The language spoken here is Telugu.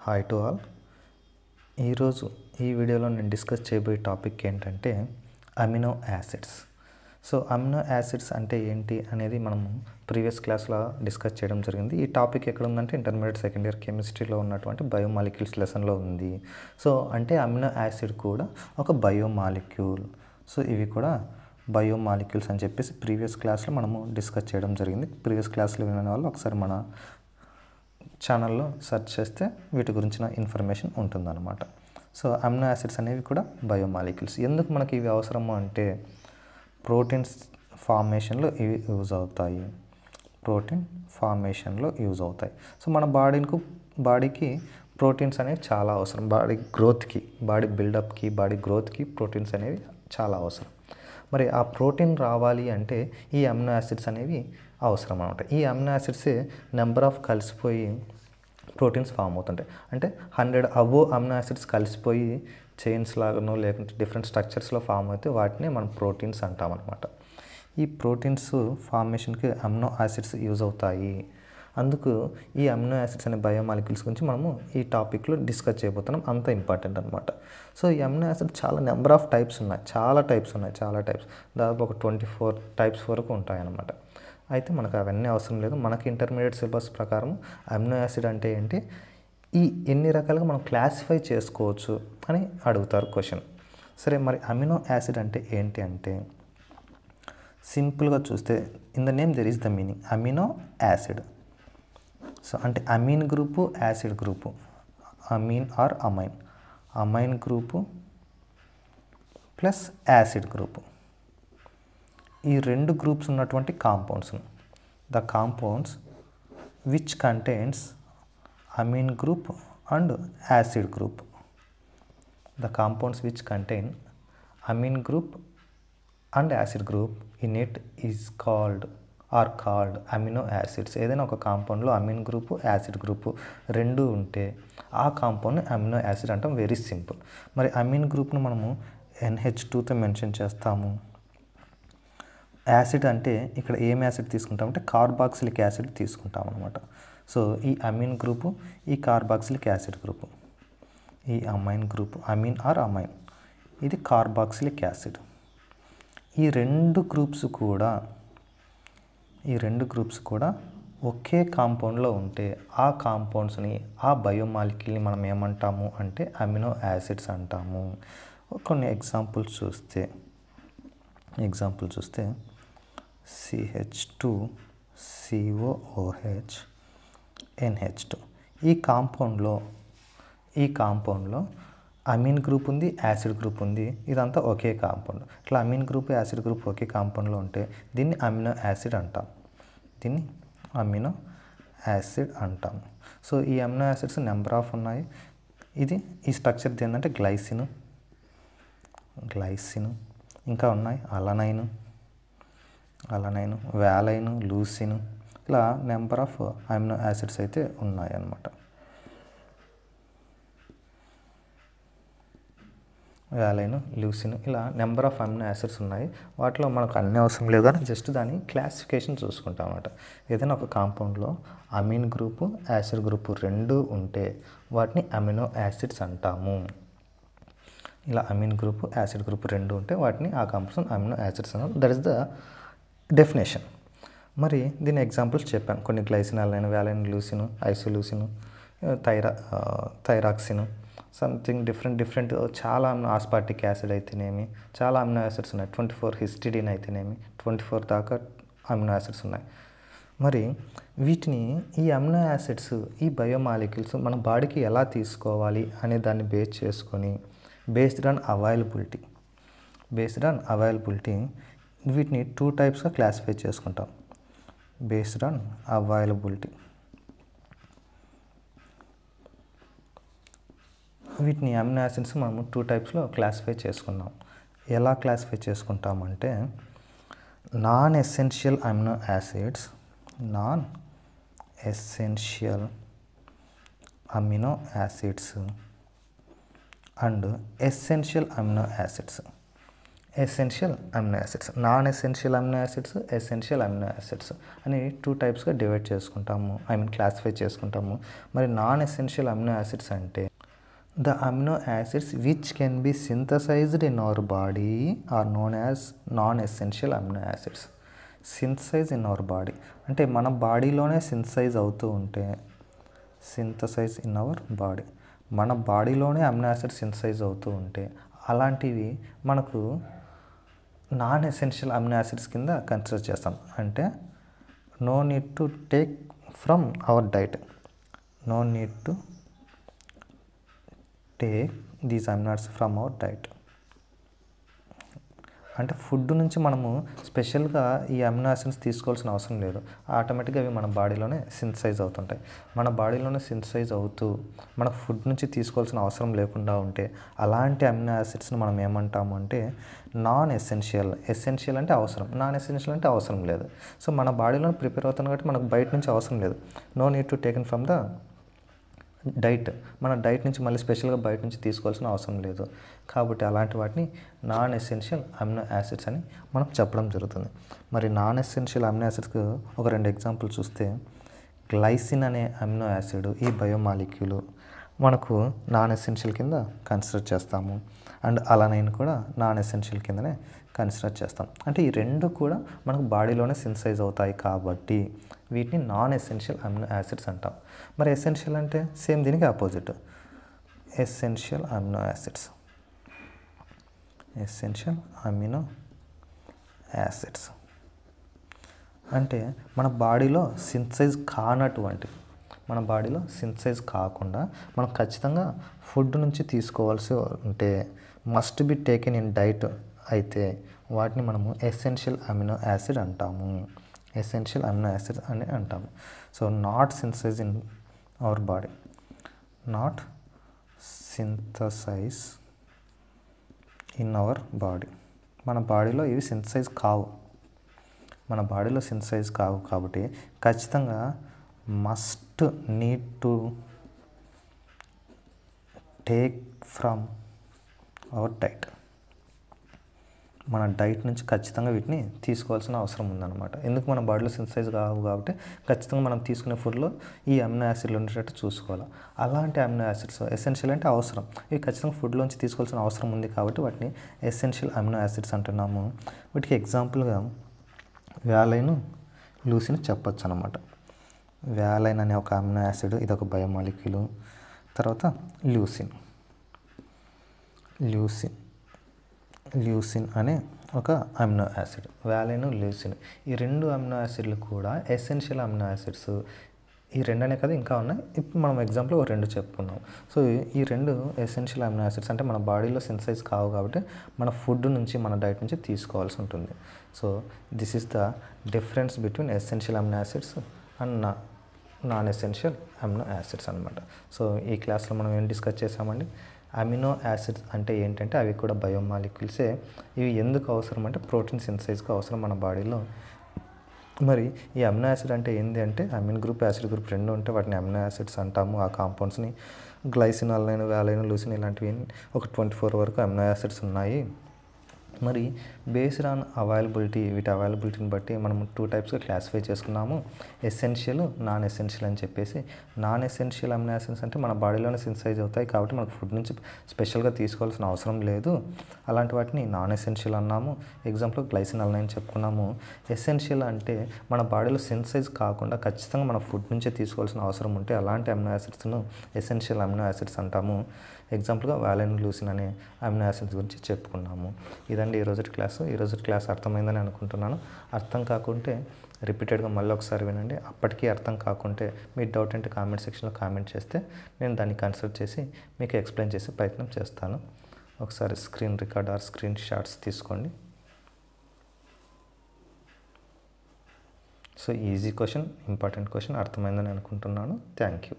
Hi to all. ఈరోజు ఈ వీడియోలో నేను డిస్కస్ చేయబోయే టాపిక్ ఏంటంటే amino acids. So amino acids అంటే ఏంటి అనేది మనము ప్రీవియస్ క్లాస్లో డిస్కస్ చేయడం జరిగింది. ఈ టాపిక్ ఎక్కడ ఉందంటే ఇంటర్మీడియట్ సెకండ్ ఇయర్ కెమిస్ట్రీలో ఉన్నటువంటి బయోమాలిక్యూల్స్ లెసన్లో ఉంది. సో అంటే అమినో యాసిడ్ కూడా ఒక బయోమాలిక్యూల్. సో ఇవి కూడా బయోమాలిక్యూల్స్ అని చెప్పేసి ప్రీవియస్ క్లాస్లో మనము డిస్కస్ చేయడం జరిగింది. ప్రీవియస్ క్లాస్లో వినే వాళ్ళు ఒకసారి మన ఛానల్లో సెర్చ్ చేస్తే వీటి గురించిన ఇన్ఫర్మేషన్ ఉంటుందన్నమాట. సో అమినో యాసిడ్స్ అనేవి కూడా బయోమాలిక్యూల్స్. ఎందుకు మనకి ఇవి అవసరము అంటే ప్రోటీన్స్ ఫార్మేషన్లో ఇవి యూజ్ అవుతాయి. ప్రోటీన్ ఫార్మేషన్లో యూజ్ అవుతాయి. సో మన బాడీకి ప్రోటీన్స్ అనేవి చాలా అవసరం. బాడీ గ్రోత్కి, బాడీ బిల్డప్కి, బాడీ గ్రోత్కి ప్రోటీన్స్ అనేవి చాలా అవసరం. మరి ఆ ప్రోటీన్ రావాలి అంటే ఈ అమినో యాసిడ్స్ అనేవి అవసరం అన్నమాట. ఈ అమినో యాసిడ్సే నెంబర్ ఆఫ్ కలిసిపోయి ప్రోటీన్స్ ఫామ్ అవుతుంటాయి. అంటే 100 అబోవ్ అమినో యాసిడ్స్ కలిసిపోయి చైన్స్ లాగానో లేకుంటే డిఫరెంట్ స్ట్రక్చర్స్లో ఫామ్ అయితే వాటిని మనం ప్రోటీన్స్ అంటాం అనమాట. ఈ ప్రోటీన్స్ ఫార్మేషన్కి అమినో యాసిడ్స్ యూజ్ అవుతాయి. అందుకు ఈ అమినో యాసిడ్స్ అనే బయోమాలిక్యూల్స్ గురించి మనము ఈ టాపిక్లో డిస్కస్ చేయబోతున్నాం. అంత ఇంపార్టెంట్ అనమాట. సో ఈ అమినో యాసిడ్ చాలా నెంబర్ ఆఫ్ టైప్స్ ఉన్నాయి. చాలా టైప్స్ దాదాపు ఒక 24 టైప్స్ వరకు ఉంటాయన్నమాట. అయితే మనకు అవన్నీ అవసరం లేదు. మనకి ఇంటర్మీడియట్ సిలబస్ ప్రకారం అమినో యాసిడ్ అంటే ఏంటి, ఈ ఎన్ని రకాలుగా మనం క్లాసిఫై చేసుకోవచ్చు అని అడుగుతారు క్వశ్చన్. సరే, మరి అమినో యాసిడ్ అంటే ఏంటి అంటే సింపుల్గా చూస్తే in the name there is the meaning amino acid. So అంటే amine group, acid group, amine or amine group plus acid group, ఈ రెండు గ్రూప్స్ ఉన్నటువంటి compounds, the compounds which contains amine group and acid group, the compounds which contain amine group and acid group in it is called amino acids. ఏదైనా ఒక కాంపౌండ్లో అమీన్ గ్రూపు, యాసిడ్ గ్రూపు రెండు ఉంటే ఆ కాంపౌండ్ని అమినో యాసిడ్ అంటాం. Very simple. మరి అమీన్ గ్రూప్ను మనము NH2తో మెన్షన్ చేస్తాము. యాసిడ్ అంటే ఇక్కడ ఏం యాసిడ్ తీసుకుంటామంటే కార్బాక్సిలిక్ యాసిడ్ తీసుకుంటాం అనమాట. సో ఈ అమీన్ గ్రూపు, ఈ కార్బాక్సిలిక్ యాసిడ్ గ్రూపు, ఈ amine group, amine or amine, ఇది కార్బాక్సిలిక్ యాసిడ్. ఈ రెండు గ్రూప్స్ కూడా ఒకే కాంపౌండ్లో ఉంటే ఆ కాంపౌండ్స్ని, ఆ బయోమాలిక్యూల్ని మనం ఏమంటాము అంటే అమినో యాసిడ్స్ అంటాము. కొన్ని ఎగ్జాంపుల్స్ చూస్తే CH2COOH NH2. ఈ కాంపౌండ్లో అమీన్ గ్రూప్ ఉంది, యాసిడ్ గ్రూప్ ఉంది. ఇదంతా ఒకే కాంపౌండ్. ఇట్లా అమీన్ గ్రూప్, యాసిడ్ గ్రూప్ ఒకే కాంపౌండ్లో ఉంటే దీన్ని అమినో యాసిడ్ అంటాం. సో ఈ అమినో యాసిడ్స్ నెంబర్ ఆఫ్ ఉన్నాయి. ఈ స్ట్రక్చర్ ఏంటంటే గ్లైసిన్, ఇంకా ఉన్నాయి అలనైన్, వ్యాలైన్, లూసిన్, ఇలా నెంబర్ ఆఫ్ అమినో యాసిడ్స్ అయితే ఉన్నాయి అన్నమాట. వ్యాలైన్, లూసిన్, ఇలా నెంబర్ ఆఫ్ అమినో యాసిడ్స్ ఉన్నాయి. వాటిలో మనకు అన్ని అవసరం లేదు కానీ జస్ట్ దాని క్లాసిఫికేషన్ చూసుకుంటాం అన్నమాట. ఏదైనా ఒక కాంపౌండ్లో అమీన్ గ్రూపు, యాసిడ్ గ్రూపు రెండు ఉంటే వాటిని అమినో యాసిడ్స్ అంటాము. ఇలా అమీన్ గ్రూపు, యాసిడ్ గ్రూపు రెండు ఉంటే వాటిని ఆ కాంపౌండ్స్ అమినో యాసిడ్స్ అన్నాం. That is the definition. మరి దీని ఎగ్జాంపుల్స్ చెప్పాను. కొన్ని glycine, alanine, valine, leucine, isoleucine, thyroxine, something different చాలా ఆస్పార్టిక్ యాసిడ్ అయితేనేమి చాలా అమినో యాసిడ్స్ ఉన్నాయి. 24 హిస్టిడిన్ అయితేనేమి 24 దాకా అమినో యాసిడ్స్ ఉన్నాయి. మరి వీటిని, ఈ అమినో యాసిడ్స్, ఈ బయోమాలిక్యూల్స్ మన బాడీకి ఎలా తీసుకోవాలి అనే దాన్ని బేస్డ్ ఆన్ అవైలబిలిటీ వీటిని 2 టైప్స్గా క్లాసిఫై చేసుకుంటాం. బేస్డ్ ఆన్ అవైలబిలిటీ వీటిని అమినో యాసిడ్స్ మనము 2 టైప్స్లో క్లాసిఫై చేసుకున్నాం. ఎలా క్లాసిఫై చేసుకుంటామంటే non essential amino acids and essential amino acids. Essential amino acids, non essential amino acids, essential amino acids అని 2 టైప్స్గా డివైడ్ చేసుకుంటాము, క్లాసిఫై చేసుకుంటాము. మరి నాన్ ఎసెన్షియల్ అమినో యాసిడ్స్ అంటే the amino acids which can be synthesised in our body are known as non essential amino acids. Synthesise in our body అంటే మన బాడీలోనే సింథసైజ్ అవుతూ ఉంటే, సింథసైజ్ ఇన్ అవర్ బాడీ మన బాడీలోనే అమినో యాసిడ్ సింథసైజ్ అవుతూ ఉంటే అలాంటివి మనకు నాన్ ఎసెన్షియల్ అమినో యాసిడ్స్ కింద కన్సిడర్ చేస్తాం. అంటే no need to take from our diet, no need to take these amino acids from our diet. అంటే ఫుడ్ నుంచి మనము స్పెషల్గా ఈ అమినో యాసిడ్స్ తీసుకోవాల్సిన అవసరం లేదు, ఆటోమేటిక్గా అవి మన బాడీలోనే సింథసైజ్ అవుతుంటాయి. మన బాడీలోనే సింథసైజ్ అవుతూ మనకు ఫుడ్ నుంచి తీసుకోవాల్సిన అవసరం లేకుండా ఉంటే అలాంటి అమినో యాసిడ్స్ని మనం ఏమంటాము అంటే నాన్ ఎసెన్షియల్. ఎసెన్షియల్ అంటే అవసరం, నాన్ ఎసెన్షియల్ అంటే అవసరం లేదు. సో మన బాడీలో ప్రిపేర్ అవుతుంది కాబట్టి మనకు బయట నుంచి అవసరం లేదు. No need to taken from the diet, మన డైట్ నుంచి మళ్ళీ స్పెషల్గా బయట నుంచి తీసుకోవాల్సిన అవసరం లేదు. కాబట్టి అలాంటి వాటిని నాన్ ఎసెన్షియల్ అమినో యాసిడ్స్ అని మనం చెప్పడం జరుగుతుంది. మరి నాన్ ఎసెన్షియల్ అమినో యాసిడ్స్కి ఒక 2 ఎగ్జాంపుల్ చూస్తే, గ్లైసిన్ అనే అమినో యాసిడ్ ఈ బయోమాలిక్యూల్ మనకు నాన్ ఎసెన్షియల్ కింద కన్సిడర్ చేస్తాము. అండ్ అలనైన్ కూడా నాన్ ఎసెన్షియల్ కిందనే కన్సిడర్ చేస్తాం. అంటే ఈ 2 కూడా మనకు బాడీలోనే సింథసైజ్ అవుతాయి కాబట్టి వీటిని నాన్ ఎసెన్షియల్ అమినో యాసిడ్స్ అంటాం. మరి ఎసెన్షియల్ అంటే సేమ్ దీనికి opposite, essential amino acids. Essential amino acids అంటే మన బాడీలో సింథసైజ్ కానటువంటి, మన బాడీలో సింథసైజ్ కాకుండా మనం ఖచ్చితంగా ఫుడ్ నుంచి తీసుకోవాల్సి ఉంటే, must be taken in diet అయితే వాటిని మనము ఎసెన్షియల్ అమినో యాసిడ్ అంటాము, ఎసెన్షియల్ అమినో యాసిడ్స్ అని అంటాము. So not synthesize in our body, not synthesize in our body, మన బాడీలో ఇవి సింథసైజ్ కావు, మన బాడీలో సింథసైజ్ కావు కాబట్టి ఖచ్చితంగా must need to take from our diet, మన డైట్ నుంచి ఖచ్చితంగా వీటిని తీసుకోవాల్సిన అవసరం ఉందన్నమాట. ఎందుకు మన బాడీలో సింథసైజ్ కావు కాబట్టి ఖచ్చితంగా మనం తీసుకునే ఫుడ్లో ఈ అమినో యాసిడ్లు ఉండేటట్టు చూసుకోవాలి. అలాంటి అమినో యాసిడ్స్ ఎసెన్షియల్ అంటే అవసరం, ఇవి ఖచ్చితంగా ఫుడ్లోంచి తీసుకోవాల్సిన అవసరం ఉంది కాబట్టి వాటిని ఎసెన్షియల్ అమినో యాసిడ్స్ అంటున్నాము. వీటికి ఎగ్జాంపుల్గా వ్యాలైన్, లూసిన్ చెప్పచ్చు అనమాట. వ్యాలైన్ అనే ఒక అమినో యాసిడ్, ఇది ఒక బయోమాలిక్యూల్. తర్వాత ల్యూసిన్, ల్యూసిన్ అనే ఒక అమినో యాసిడ్. వ్యాలైన్, ల్యూసిన్ ఈ 2 అమినో యాసిడ్లు కూడా ఎసెన్షియల్ అమినో యాసిడ్స్. ఈ 2 అనే కదా ఇంకా ఉన్నాయి, ఇప్పుడు మనం ఎగ్జాంపుల్ 2 చెప్పుకున్నాం. సో ఈ 2 ఎసెన్షియల్ అమినో యాసిడ్స్ అంటే మన బాడీలో సింథసైజ్ కావు కాబట్టి మన ఫుడ్ నుంచి, మన డైట్ నుంచి తీసుకోవాల్సి ఉంటుంది. So this is the difference between essential amino acids and non essential amino acids అనమాట. సో ఈ క్లాస్లో మనం ఏం డిస్కస్ చేసామండి, అమినో యాసిడ్స్ అంటే ఏంటంటే అవి కూడా బయోమాలిక్యూల్సే. ఇవి ఎందుకు అవసరం అంటే ప్రోటీన్ సింథసైజ్కి అవసరం మన బాడీలో. మరి ఈ అమినో యాసిడ్ అంటే ఏంటి అంటే అమిన్ గ్రూప్, యాసిడ్ గ్రూప్ 2 ఉంటే వాటిని అమినో యాసిడ్స్ అంటాము. ఆ కాంపౌండ్స్ని గ్లైసిన్, అలైన్, వ్యాలైన్, లూసిన్ ఇలాంటివి ఒక 24 వరకు అమినో యాసిడ్స్ ఉన్నాయి. మరి బేస్డ్ ఆన్ అవైలబిలిటీ, వీటి అవైలబిలిటీని బట్టి మనం 2 టైప్స్గా క్లాసిఫై చేసుకున్నాము, ఎసెన్షియల్, నాన్ ఎసెన్షియల్ అని చెప్పేసి. నాన్ ఎసెన్షియల్ అమినో యాసిడ్స్ అంటే మన బాడీలోనే సింథసైజ్ అవుతాయి కాబట్టి మనకు ఫుడ్ నుంచి స్పెషల్గా తీసుకోవాల్సిన అవసరం లేదు, అలాంటి వాటిని నాన్ ఎసెన్షియల్ అన్నాము. ఎగ్జాంపుల్ గ్లైసిన్, అలైన్ చెప్పుకున్నాము. ఎసెన్షియల్ అంటే మన బాడీలో సింథసైజ్ కాకుండా ఖచ్చితంగా మన ఫుడ్ నుంచే తీసుకోవాల్సిన అవసరం ఉంటే అలాంటి అమినో యాసిడ్స్ను ఎసెన్షియల్ అమినో యాసిడ్స్ అంటాము. ఎగ్జాంపుల్గా వ్యాలైన్, లూసిన్ అనే అమినో యాసిడ్స్ గురించి చెప్పుకున్నాము. ఇదండి ఈరోజు క్లాసు. ఈరోజు క్లాస్ అర్థమైందని అనుకుంటున్నాను. అర్థం కాకుంటే రిపీటెడ్గా మళ్ళీ ఒకసారి వినండి. అప్పటికీ అర్థం కాకుంటే మీ డౌట్ అంటే కామెంట్ సెక్షన్లో కామెంట్ చేస్తే నేను దాన్ని కన్సిడర్ చేసి మీకు ఎక్స్ప్లెయిన్ చేసే ప్రయత్నం చేస్తాను. ఒకసారి screen record or screenshots తీసుకోండి. So easy question, important question, అర్థమైందని అనుకుంటున్నాను. Thank you.